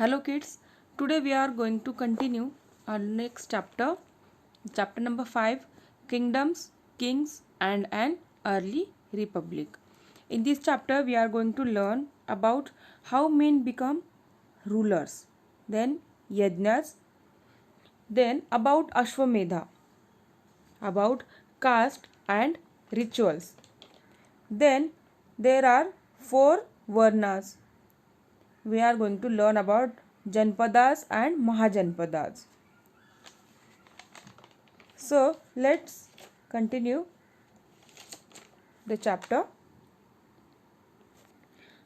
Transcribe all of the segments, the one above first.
Hello kids, today we are going to continue our next chapter, chapter number 5, Kingdoms, Kings and an Early Republic. In this chapter we are going to learn about how men become rulers, then Yajnas, then about Ashwamedha, about caste and rituals. Then there are 4 Varnas. We are going to learn about Janpadas and Mahajanpadas. So let's continue the chapter.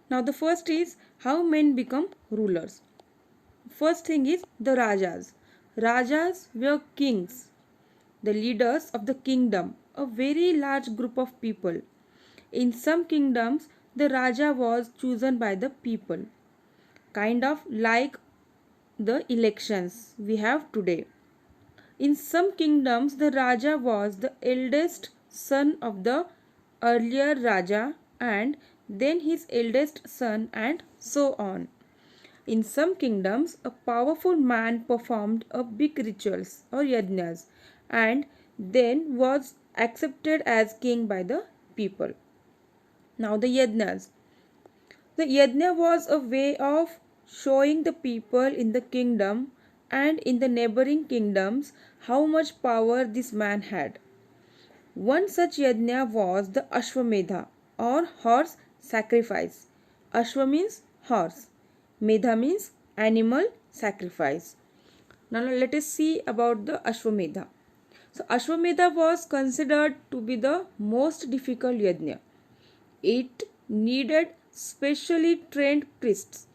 Now the first is how men become rulers. First thing is the Rajas. Rajas were kings, the leaders of the kingdom, a very large group of people. In some kingdoms, the Raja was chosen by the people, kind of like the elections we have today. In some kingdoms, the Raja was the eldest son of the earlier Raja and then his eldest son and so on. In some kingdoms, a powerful man performed a big rituals or yajnas and then was accepted as king by the people. Now the yajnas. The yajna was a way of showing the people in the kingdom and in the neighboring kingdoms how much power this man had. One such yajna was the Ashwamedha or horse sacrifice. Ashwa means horse. Medha means animal sacrifice. Now let us see about the Ashwamedha. So Ashwamedha was considered to be the most difficult yajna. It needed specially trained priests.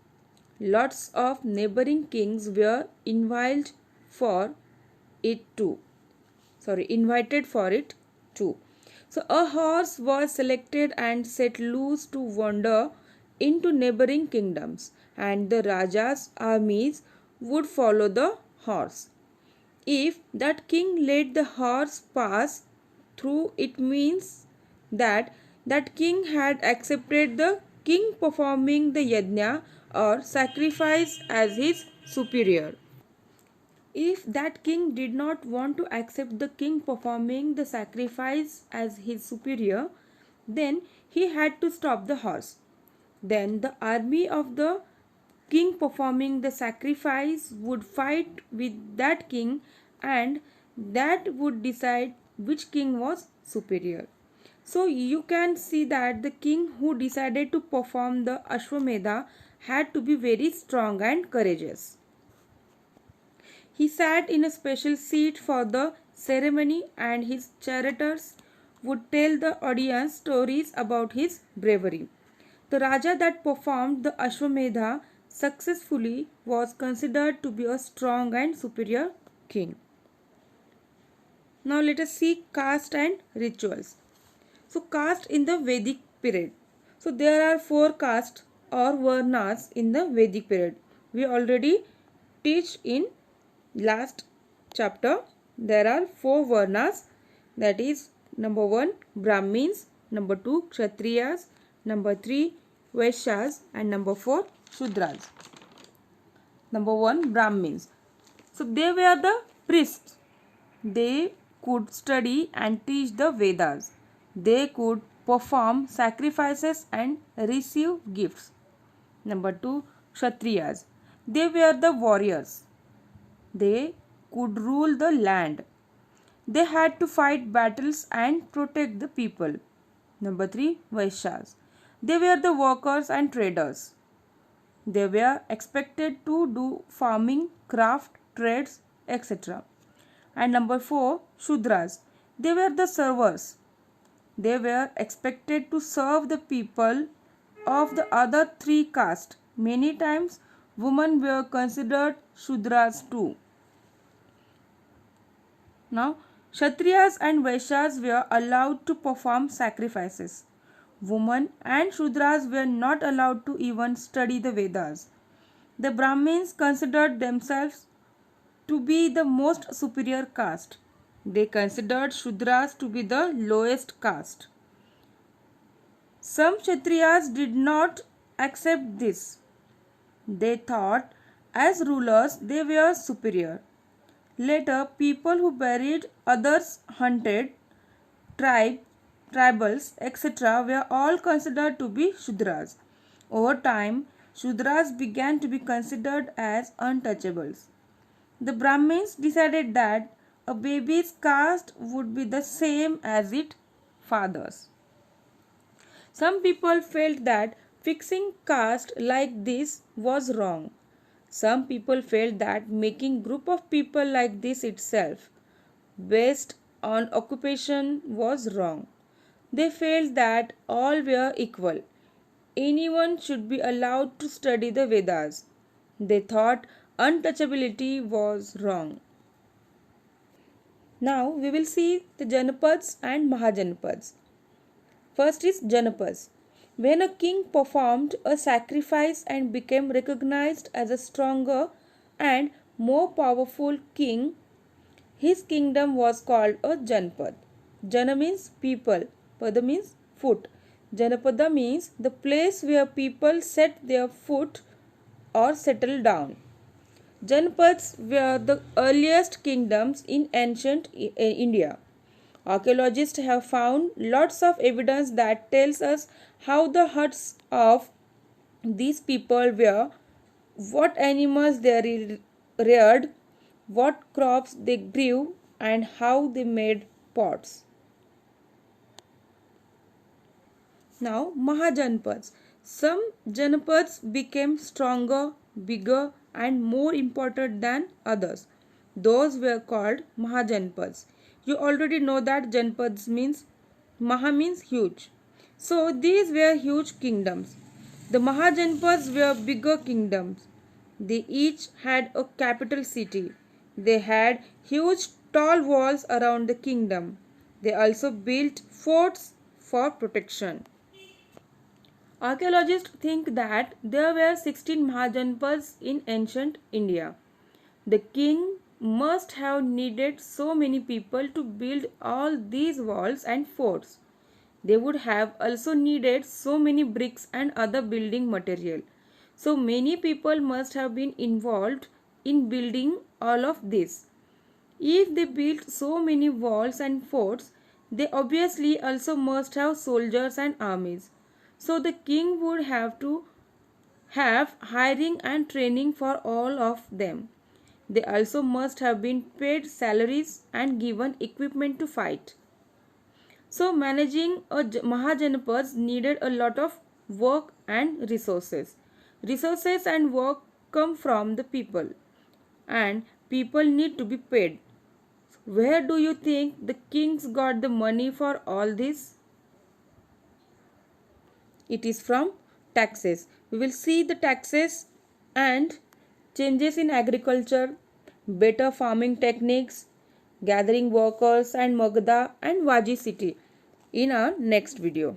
Lots of neighboring kings were invited for it too. So a horse was selected and set loose to wander into neighboring kingdoms, and the Raja's armies would follow the horse. If that king let the horse pass through, it means that that king had accepted the king performing the yajna or sacrifice as his superior. If that king did not want to accept the king performing the sacrifice as his superior, then he had to stop the horse. Then the army of the king performing the sacrifice would fight with that king and that would decide which king was superior. So you can see that the king who decided to perform the Ashwamedha had to be very strong and courageous. He sat in a special seat for the ceremony and his charioteers would tell the audience stories about his bravery. The Raja that performed the Ashwamedha successfully was considered to be a strong and superior king. Now let us see caste and rituals. So caste in the Vedic period. So there are 4 castes or varnas in the Vedic period. We already teach in last chapter. There are 4 varnas, that is number 1 Brahmins, number 2 Kshatriyas, number 3 Vaishyas and number 4 Shudras. Number 1 Brahmins. So they were the priests. They could study and teach the Vedas. They could perform sacrifices and receive gifts. Number 2 Kshatriyas. They were the warriors. They could rule the land. They had to fight battles and protect the people. Number 3 Vaishyas. They were the workers and traders. They were expected to do farming, craft, trades, etc. And number 4 Shudras. They were the servers. They were expected to serve the people of the other 3 castes. Many times women were considered Shudras too. Now, Kshatriyas and Vaishyas were allowed to perform sacrifices. Women and Shudras were not allowed to even study the Vedas. The Brahmins considered themselves to be the most superior caste. They considered Shudras to be the lowest caste. Some Kshatriyas did not accept this. They thought As rulers, they were superior. Later, people who buried others, hunted, tribe, tribals, etc., were all considered to be Shudras. Over time, Shudras began to be considered as untouchables. The Brahmins decided that a baby's caste would be the same as its father's. Some people felt that fixing caste like this was wrong. Some people felt that making group of people like this itself based on occupation was wrong. They felt that all were equal. Anyone should be allowed to study the Vedas. They thought untouchability was wrong. Now we will see the Janapads and Mahajanapads. First is Janapas. When a king performed a sacrifice and became recognized as a stronger and more powerful king, his kingdom was called a Janpad. Jana means people, Pada means foot. Janapada means the place where people set their foot or settle down. Janapads were the earliest kingdoms in ancient India. Archaeologists have found lots of evidence that tells us how the huts of these people were, what animals they reared, what crops they grew, and how they made pots. Now, Mahajanapads. Some Janapads became stronger, bigger, and more important than others. Those were called Mahajanapads. You already know that Janapads means Maha means huge. So these were huge kingdoms. The Mahajanapads were bigger kingdoms. They each had a capital city. They had huge tall walls around the kingdom. They also built forts for protection. Archaeologists think that there were 16 Mahajanapads in ancient India. The king must have needed so many people to build all these walls and forts. They would have also needed so many bricks and other building material. So many people must have been involved in building all of this. If they built so many walls and forts, they obviously also must have soldiers and armies. So the king would have to have hiring and training for all of them. They also must have been paid salaries and given equipment to fight. So managing a Mahajanapads needed a lot of work and resources. Resources and work come from the people, and people need to be paid. Where do you think the kings got the money for all this? It is from taxes. We will see the taxes and changes in agriculture, better farming techniques, gathering workers and Magadha and Vaji city in our next video.